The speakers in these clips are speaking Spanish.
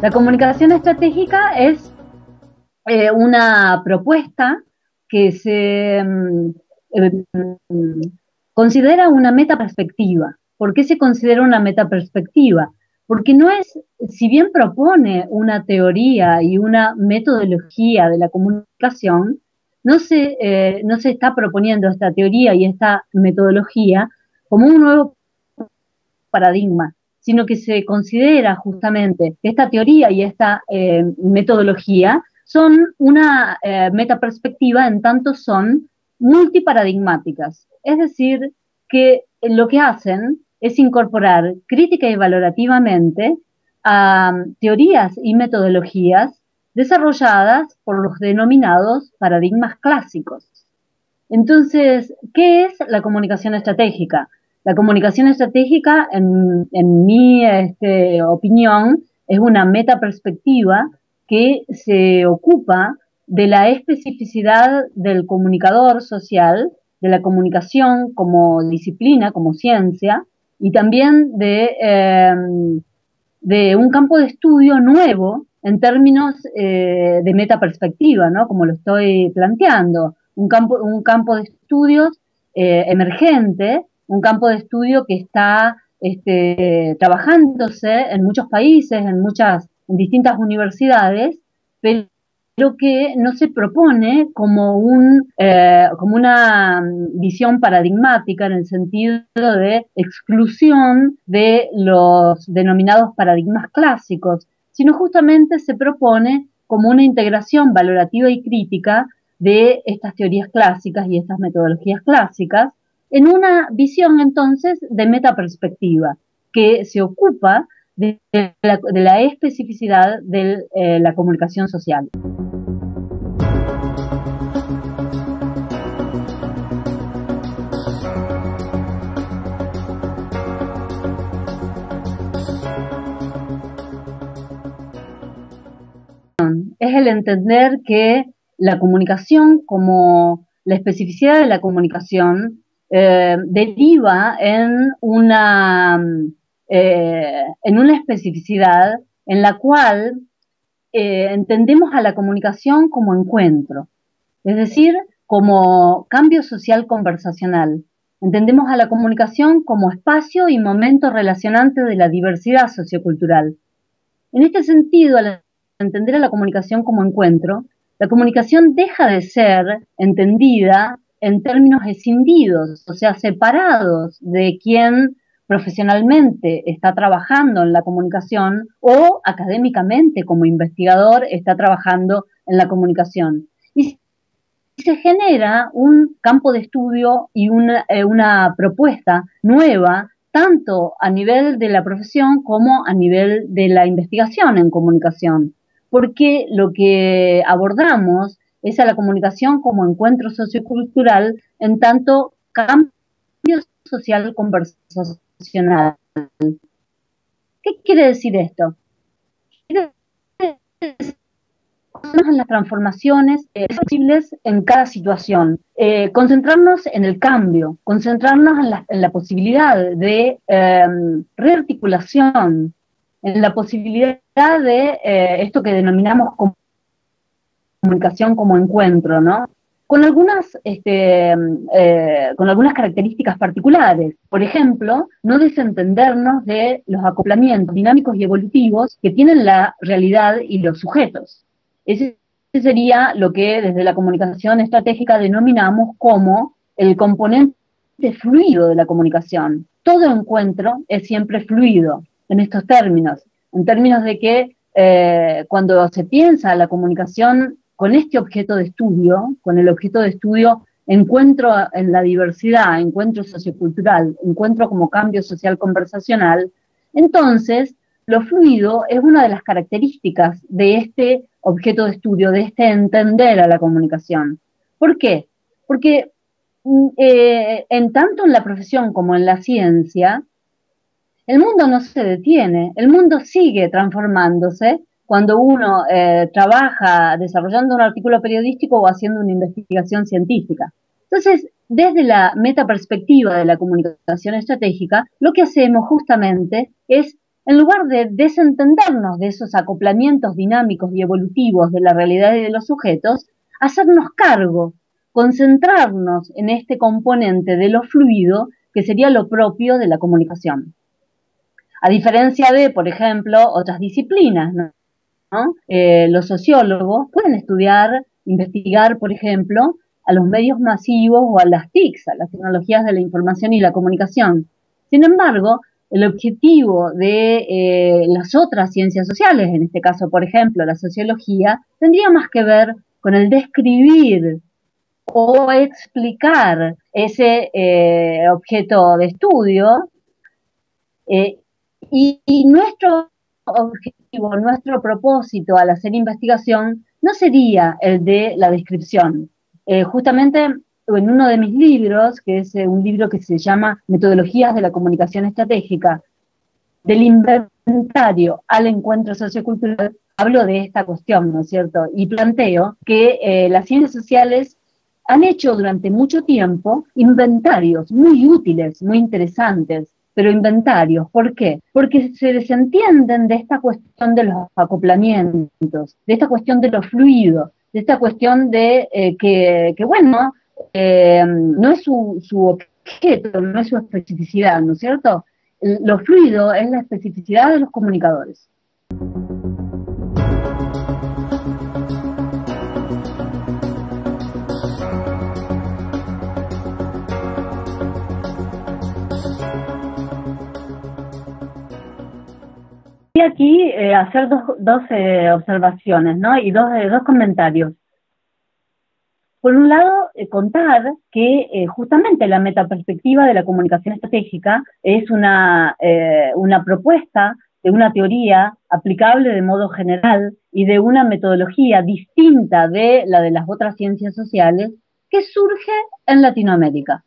La comunicación estratégica es una propuesta que se considera una metaperspectiva. ¿Por qué se considera una metaperspectiva? Porque no es, si bien propone una teoría y una metodología de la comunicación, no se está proponiendo esta teoría y esta metodología como un nuevo paradigma, sino que se considera justamente que esta teoría y esta metodología son una metaperspectiva en tanto son multiparadigmáticas. Es decir, que lo que hacen es incorporar crítica y valorativamente a teorías y metodologías desarrolladas por los denominados paradigmas clásicos. Entonces, ¿qué es la comunicación estratégica? La comunicación estratégica, en mi opinión, es una metaperspectiva que se ocupa de la especificidad del comunicador social, de la comunicación como disciplina, como ciencia, y también de un campo de estudio nuevo en términos de metaperspectiva, ¿no? Como lo estoy planteando. Un campo de estudios emergente, un campo de estudio que está trabajándose en muchos países, en distintas universidades, pero que no se propone como una visión paradigmática en el sentido de exclusión de los denominados paradigmas clásicos, sino justamente se propone como una integración valorativa y crítica de estas teorías clásicas y estas metodologías clásicas en una visión entonces de metaperspectiva que se ocupa de la especificidad de la comunicación social. Es el entender que la comunicación, como la especificidad de la comunicación, deriva en una especificidad en la cual entendemos a la comunicación como encuentro, es decir, como cambio social conversacional. Entendemos a la comunicación como espacio y momento relacionante de la diversidad sociocultural. En este sentido, al entender a la comunicación como encuentro, la comunicación deja de ser entendida en términos escindidos, o sea, separados de quien profesionalmente está trabajando en la comunicación o académicamente como investigador está trabajando en la comunicación. Y se genera un campo de estudio y una propuesta nueva tanto a nivel de la profesión como a nivel de la investigación en comunicación, porque lo que abordamos es a la comunicación como encuentro sociocultural en tanto cambio social conversacional. ¿Qué quiere decir esto? Quiere decir en las transformaciones posibles en cada situación, concentrarnos en el cambio, concentrarnos en la posibilidad de rearticulación, en la posibilidad de esto que denominamos comunicación como encuentro, ¿no? Con algunas características particulares. Por ejemplo, no desentendernos de los acoplamientos dinámicos y evolutivos que tienen la realidad y los sujetos. Ese sería lo que desde la comunicación estratégica denominamos como el componente fluido de la comunicación. Todo encuentro es siempre fluido en estos términos, en términos de que cuando se piensa la comunicación con este objeto de estudio, con el objeto de estudio encuentro en la diversidad, encuentro sociocultural, encuentro como cambio social conversacional, entonces lo fluido es una de las características de este objeto de estudio, de este entender a la comunicación. ¿Por qué? Porque en tanto en la profesión como en la ciencia, el mundo no se detiene, el mundo sigue transformándose cuando uno trabaja desarrollando un artículo periodístico o haciendo una investigación científica. Entonces, desde la metaperspectiva de la comunicación estratégica, lo que hacemos justamente es en lugar de desentendernos de esos acoplamientos dinámicos y evolutivos de la realidad y de los sujetos, hacernos cargo, concentrarnos en este componente de lo fluido que sería lo propio de la comunicación. A diferencia de, por ejemplo, otras disciplinas, ¿no? Los sociólogos pueden estudiar, investigar, por ejemplo, a los medios masivos o a las TICs, a las tecnologías de la información y la comunicación. Sin embargo, el objetivo de las otras ciencias sociales, en este caso, por ejemplo, la sociología, tendría más que ver con el describir o explicar ese objeto de estudio eh, y nuestro objetivo, nuestro propósito al hacer investigación no sería el de la descripción. Justamente en uno de mis libros, que es un libro que se llama Metodologías de la Comunicación Estratégica, del inventario al encuentro sociocultural, hablo de esta cuestión, ¿no es cierto? Y planteo que las ciencias sociales han hecho durante mucho tiempo inventarios muy útiles, muy interesantes, pero inventarios. ¿Por qué? Porque se desentienden de esta cuestión de los acoplamientos, de esta cuestión de lo fluido, de esta cuestión de bueno, no es su objeto, no es su especificidad, ¿no es cierto? Lo fluido es la especificidad de los comunicadores. Y aquí hacer dos observaciones, ¿no? Y dos comentarios. Por un lado, contar que justamente la metaperspectiva de la comunicación estratégica es una propuesta de una teoría aplicable de modo general y de una metodología distinta de la de las otras ciencias sociales que surge en Latinoamérica.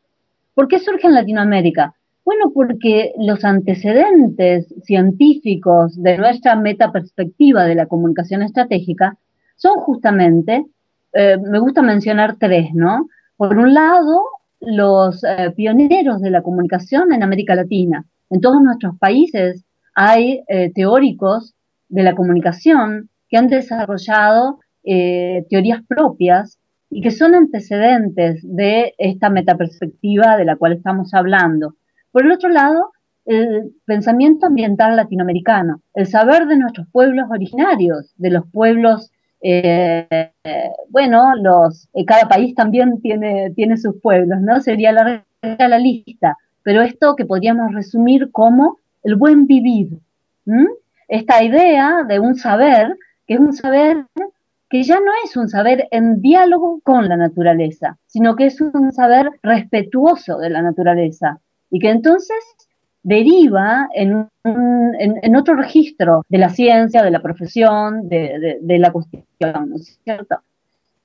¿Por qué surge en Latinoamérica? Bueno, porque los antecedentes científicos de nuestra metaperspectiva de la comunicación estratégica son justamente, me gusta mencionar tres, ¿no? Por un lado, los pioneros de la comunicación en América Latina. En todos nuestros países hay teóricos de la comunicación que han desarrollado teorías propias y que son antecedentes de esta metaperspectiva de la cual estamos hablando. Por el otro lado, el pensamiento ambiental latinoamericano, el saber de nuestros pueblos originarios, de los pueblos, bueno, cada país también tiene sus pueblos, ¿no? Sería larga la lista, pero esto que podríamos resumir como el buen vivir. Esta idea de un saber, que es un saber que ya no es un saber en diálogo con la naturaleza, sino que es un saber respetuoso de la naturaleza y que entonces deriva en otro registro de la ciencia, de la profesión, de la cuestión, ¿no es cierto?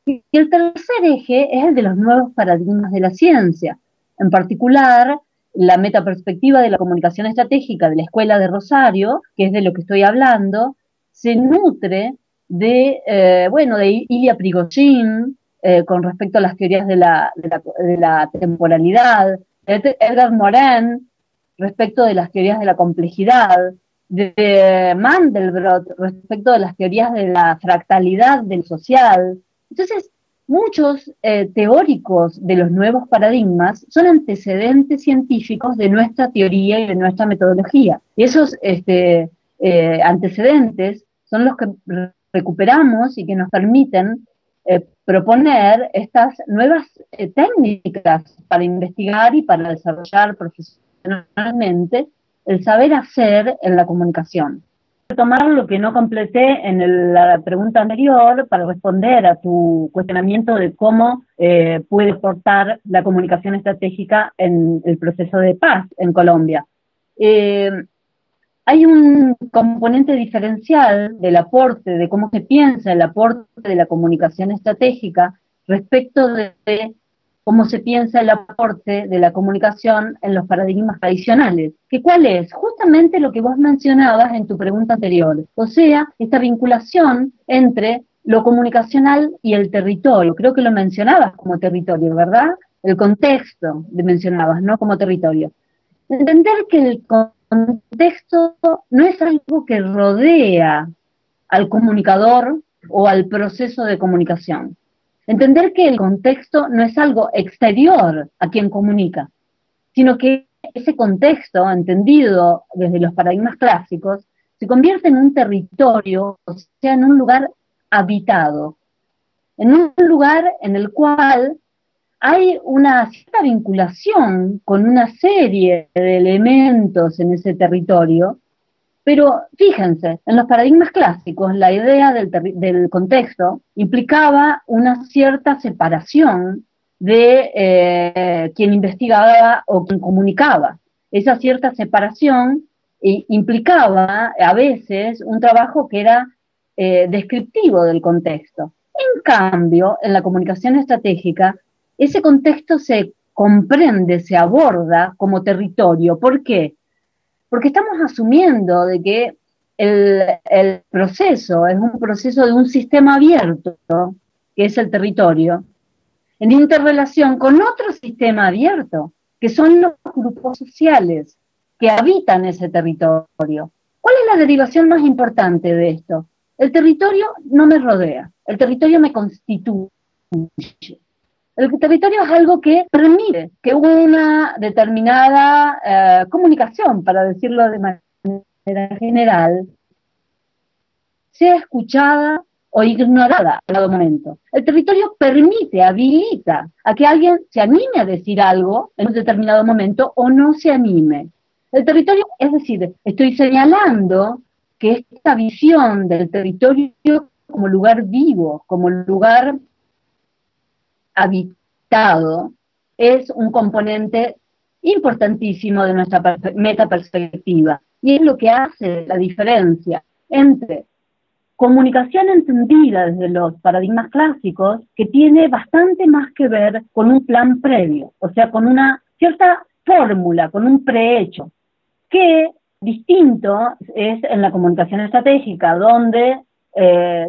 Y el tercer eje es el de los nuevos paradigmas de la ciencia, en particular la metaperspectiva de la comunicación estratégica de la Escuela de Rosario, que es de lo que estoy hablando, se nutre de Ilya Prigozhin, con respecto a las teorías de la temporalidad, de Edgar Morin, respecto de las teorías de la complejidad, de Mandelbrot, respecto de las teorías de la fractalidad del social. Entonces, muchos teóricos de los nuevos paradigmas son antecedentes científicos de nuestra teoría y de nuestra metodología. Y esos antecedentes son los que recuperamos y que nos permiten proponer estas nuevas técnicas para investigar y para desarrollar profesionalmente el saber hacer en la comunicación. Tomar lo que no completé en la pregunta anterior para responder a tu cuestionamiento de cómo puede aportar la comunicación estratégica en el proceso de paz en Colombia. Hay un componente diferencial del aporte, de cómo se piensa el aporte de la comunicación estratégica respecto de cómo se piensa el aporte de la comunicación en los paradigmas tradicionales. ¿Que cuál es? Justamente lo que vos mencionabas en tu pregunta anterior, o sea, esta vinculación entre lo comunicacional y el territorio. Creo que lo mencionabas como territorio, ¿verdad? El contexto mencionabas, no como territorio. Entender que el contexto no es algo que rodea al comunicador o al proceso de comunicación. Entender que el contexto no es algo exterior a quien comunica, sino que ese contexto, entendido desde los paradigmas clásicos, se convierte en un territorio, o sea, en un lugar habitado, en un lugar en el cual hay una cierta vinculación con una serie de elementos en ese territorio, pero fíjense, en los paradigmas clásicos la idea del contexto implicaba una cierta separación de quien investigaba o quien comunicaba. Esa cierta separación implicaba a veces un trabajo que era descriptivo del contexto. En cambio, en la comunicación estratégica, ese contexto se comprende, se aborda como territorio. ¿Por qué? Porque estamos asumiendo de que el proceso es un proceso de un sistema abierto, que es el territorio, en interrelación con otro sistema abierto, que son los grupos sociales que habitan ese territorio. ¿Cuál es la derivación más importante de esto? El territorio no me rodea, el territorio me constituye. El territorio es algo que permite que una determinada comunicación, para decirlo de manera general, sea escuchada o ignorada en todo momento. El territorio permite, habilita a que alguien se anime a decir algo en un determinado momento o no se anime. El territorio, es decir, estoy señalando que esta visión del territorio como lugar vivo, como lugar habitado, es un componente importantísimo de nuestra metaperspectiva. Y es lo que hace la diferencia entre comunicación entendida desde los paradigmas clásicos, que tiene bastante más que ver con un plan previo, o sea, con una cierta fórmula, con un prehecho, que distinto es en la comunicación estratégica, donde,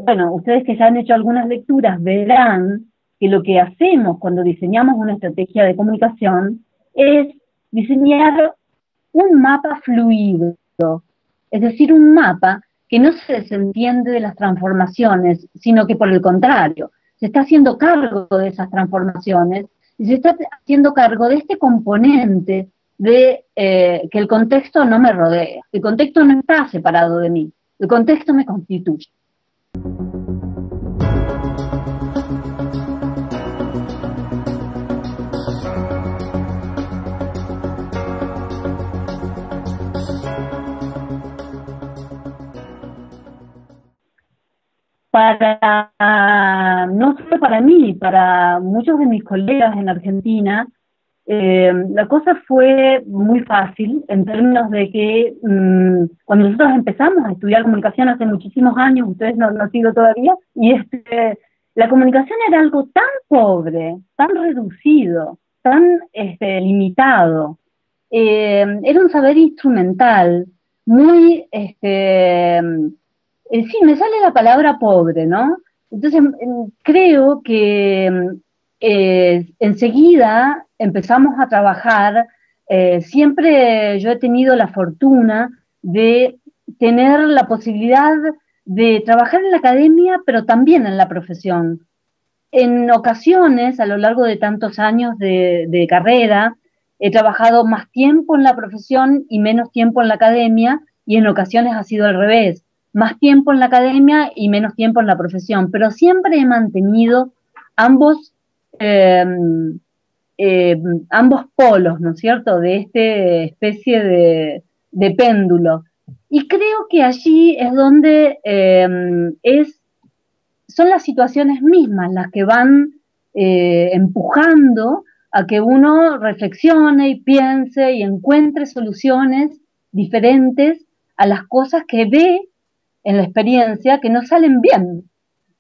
bueno, ustedes que ya han hecho algunas lecturas verán que lo que hacemos cuando diseñamos una estrategia de comunicación es diseñar un mapa fluido, es decir, un mapa que no se desentiende de las transformaciones, sino que por el contrario, se está haciendo cargo de esas transformaciones y se está haciendo cargo de este componente de que el contexto no me rodea, el contexto no está separado de mí, el contexto me constituye. No solo para mí, para muchos de mis colegas en Argentina, la cosa fue muy fácil en términos de que cuando nosotros empezamos a estudiar comunicación hace muchísimos años, ustedes no han nacido todavía, y la comunicación era algo tan pobre, tan reducido, tan limitado, era un saber instrumental, muy sí, me sale la palabra pobre, ¿no? Entonces, creo que enseguida empezamos a trabajar, siempre yo he tenido la fortuna de tener la posibilidad de trabajar en la academia, pero también en la profesión. En ocasiones, a lo largo de tantos años de carrera, he trabajado más tiempo en la profesión y menos tiempo en la academia, y en ocasiones ha sido al revés, más tiempo en la academia y menos tiempo en la profesión, pero siempre he mantenido ambos, eh, ambos polos, ¿no es cierto?, de esta especie de péndulo. Y creo que allí es donde son las situaciones mismas las que van empujando a que uno reflexione y piense y encuentre soluciones diferentes a las cosas que ve en la experiencia que no salen bien,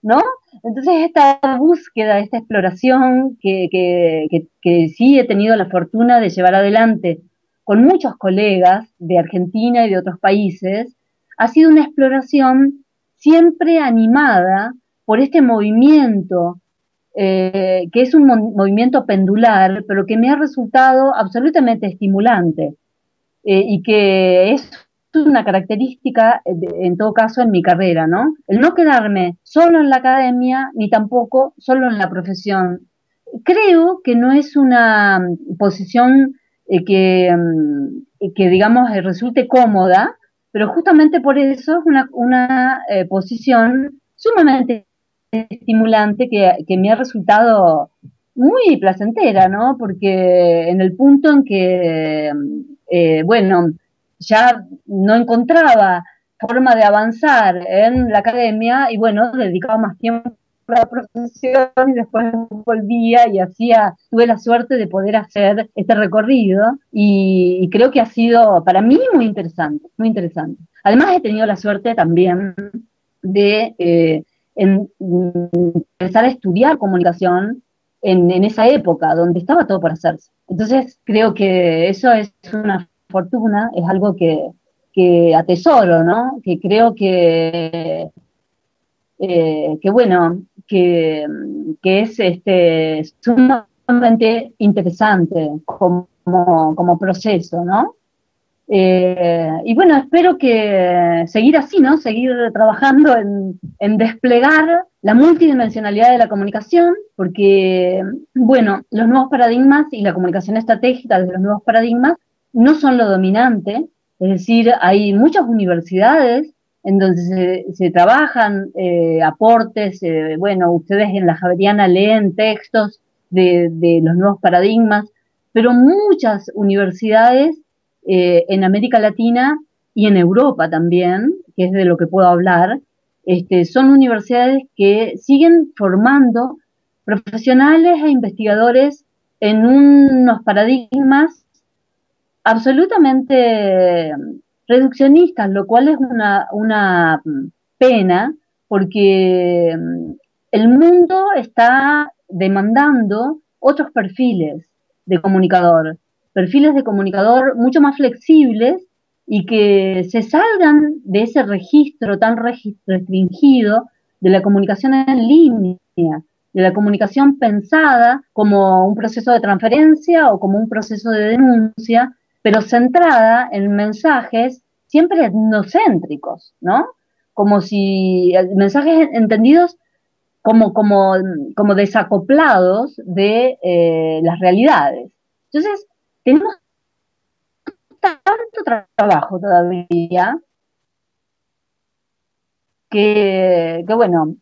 ¿no? Entonces esta búsqueda, esta exploración que sí he tenido la fortuna de llevar adelante con muchos colegas de Argentina y de otros países, ha sido una exploración siempre animada por este movimiento, que es un movimiento pendular, pero que me ha resultado absolutamente estimulante. y que es una característica, en todo caso, en mi carrera, ¿no? El no quedarme solo en la academia, ni tampoco solo en la profesión. Creo que no es una posición que digamos, resulte cómoda, pero justamente por eso es una posición sumamente estimulante que me ha resultado muy placentera, ¿no? Porque en el punto en que, bueno, ya no encontraba forma de avanzar en la academia y bueno, dedicaba más tiempo a la profesión y después volvía y tuve la suerte de poder hacer este recorrido y creo que ha sido para mí muy interesante, muy interesante. Además he tenido la suerte también de empezar a estudiar comunicación en esa época, donde estaba todo por hacerse. Entonces, creo que eso es una fortuna, es algo que atesoro, ¿no? Que creo que bueno, que es sumamente interesante como proceso, ¿no? Y bueno, espero que seguir así, ¿no? Seguir trabajando en desplegar la multidimensionalidad de la comunicación, porque, bueno, los nuevos paradigmas y la comunicación estratégica de los nuevos paradigmas no son lo dominante, es decir, hay muchas universidades en donde se trabajan aportes, bueno, ustedes en la Javeriana leen textos de los nuevos paradigmas, pero muchas universidades en América Latina y en Europa también, que es de lo que puedo hablar, son universidades que siguen formando profesionales e investigadores en unos paradigmas absolutamente reduccionistas, lo cual es una pena porque el mundo está demandando otros perfiles de comunicador mucho más flexibles y que se salgan de ese registro tan restringido de la comunicación en línea, de la comunicación pensada como un proceso de transferencia o como un proceso de denuncia, pero centrada en mensajes siempre etnocéntricos, ¿no? Como si mensajes entendidos como desacoplados de las realidades. Entonces, tenemos tanto trabajo todavía que bueno,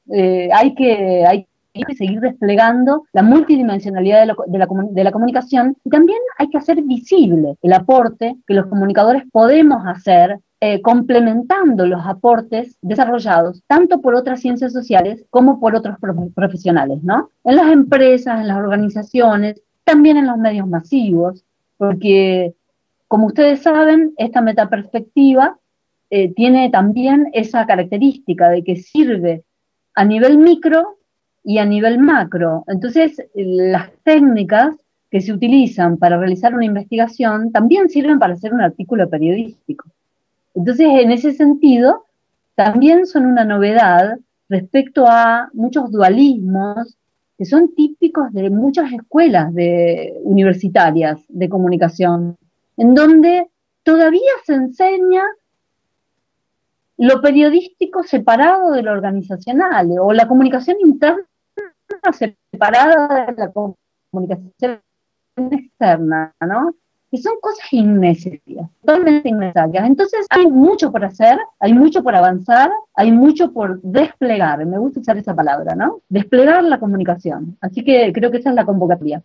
hay que seguir desplegando la multidimensionalidad de la comunicación y también hay que hacer visible el aporte que los comunicadores podemos hacer complementando los aportes desarrollados tanto por otras ciencias sociales como por otros profesionales, ¿no? En las empresas, en las organizaciones, también en los medios masivos, porque como ustedes saben, esta metaperspectiva tiene también esa característica de que sirve a nivel micro y a nivel macro. Entonces, las técnicas que se utilizan para realizar una investigación también sirven para hacer un artículo periodístico. Entonces, en ese sentido, también son una novedad respecto a muchos dualismos que son típicos de muchas escuelas universitarias de comunicación, en donde todavía se enseña lo periodístico separado de lo organizacional, o la comunicación interna separada de la comunicación externa, ¿no? Que son cosas innecesarias, totalmente innecesarias. Entonces hay mucho por hacer, hay mucho por avanzar, hay mucho por desplegar, me gusta usar esa palabra, ¿no? Desplegar la comunicación. Así que creo que esa es la convocatoria.